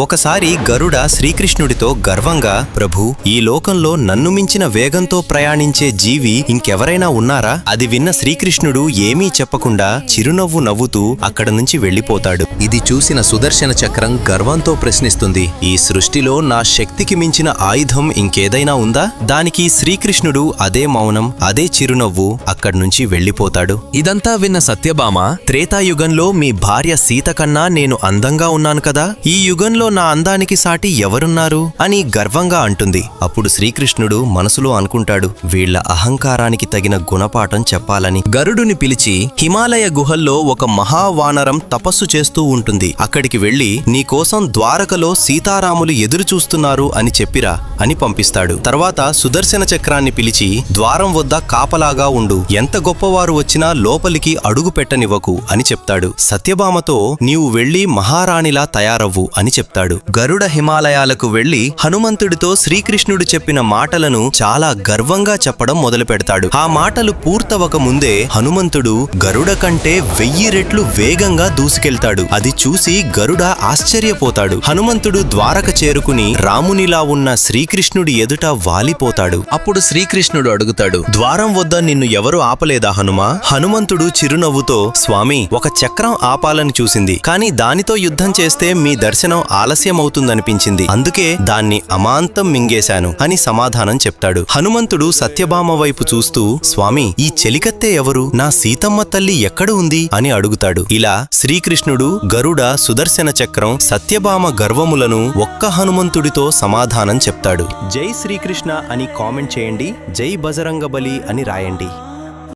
ఒకసారి గరుడ శ్రీకృష్ణుడితో గర్వంగా, ప్రభూ, ఈ లోకంలో నన్ను మించిన వేగంతో ప్రయాణించే జీవి ఇంకెవరైనా ఉన్నారా? అది విన్న శ్రీకృష్ణుడు ఏమీ చెప్పకుండా చిరునవ్వు నవ్వుతూ అక్కడ నుంచి వెళ్లిపోతాడు. ఇది చూసిన సుదర్శన చక్రం గర్వంతో ప్రశ్నిస్తుంది, ఈ సృష్టిలో నా శక్తికి మించిన ఆయుధం ఇంకేదైనా ఉందా? దానికి శ్రీకృష్ణుడు అదే మౌనం, అదే చిరునవ్వు అక్కడ్నుంచి వెళ్లిపోతాడు. ఇదంతా విన్న సత్యభామ, త్రేతాయుగంలో మీ భార్య సీత కన్నా నేను అందంగా ఉన్నాను కదా, ఈ యుగంలో నా అందానికి సాటి ఎవరున్నారు అని గర్వంగా అంటుంది. అప్పుడు శ్రీకృష్ణుడు మనసులో అనుకుంటాడు, వీళ్ల అహంకారానికి తగిన గుణపాఠం చెప్పాలని. గరుడుని పిలిచి, హిమాలయ గుహల్లో ఒక మహావానరం తపస్సు చేస్తూ ఉంటుంది, అక్కడికి వెళ్లి నీకోసం ద్వారకలో సీతారాములు ఎదురు చూస్తున్నారు అని చెప్పిరా అని పంపిస్తాడు. తర్వాత సుదర్శన చక్రాన్ని పిలిచి, ద్వారం వద్ద కాపలాగా ఉండు, ఎంత గొప్పవారు వచ్చినా లోపలికి అడుగు పెట్టనివ్వకు అని చెప్తాడు. సత్యభామతో, నీవు వెళ్లి మహారాణిలా తయారవ్వు అని చెప్తాడు. గరుడ హిమాలయాలకు వెళ్లి హనుమంతుడితో శ్రీకృష్ణుడు చెప్పిన మాటలను చాలా గర్వంగా చెప్పడం మొదలు పెడతాడు. ఆ మాటలు పూర్తవక ముందే హనుమంతుడు గరుడ కంటే 1000 రెట్లు వేగంగా దూసుకెళ్తాడు. అది చూసి గరుడ ఆశ్చర్యపోతాడు. హనుమంతుడు ద్వారక చేరుకుని రామునిలా ఉన్న శ్రీకృష్ణుడి ఎదుట వాలిపోతాడు. అప్పుడు శ్రీకృష్ణుడు అడుగుతాడు, ద్వారం వద్ద నిన్ను ఎవరు ఆపలేదా హనుమా? హనుమంతుడు చిరునవ్వుతో, స్వామి, ఒక చక్రం ఆపాలని చూసింది, కాని దానితో యుద్ధం చేస్తే మీ దర్శనం ఆలస్యమవుతుందనిపించింది, అందుకే దాన్ని అమాంతం మింగేశాను అని సమాధానం చెప్తాడు. హనుమంతుడు సత్యభామ వైపు చూస్తూ, స్వామి, ఈ చెలికత్తె ఎవరు? నా సీతమ్మ తల్లి ఎక్కడ ఉంది అని అడుగుతాడు. ఇలా శ్రీకృష్ణుడు, గరుడ, సుదర్శన చక్రం, సత్యభామ గర్వములను ఒక్క హనుమంతుడితో సమాధానం చెప్తాడు. జై శ్రీకృష్ణ అని కామెంట్ చేయండి, జై బజరంగబలి అని రాయండి.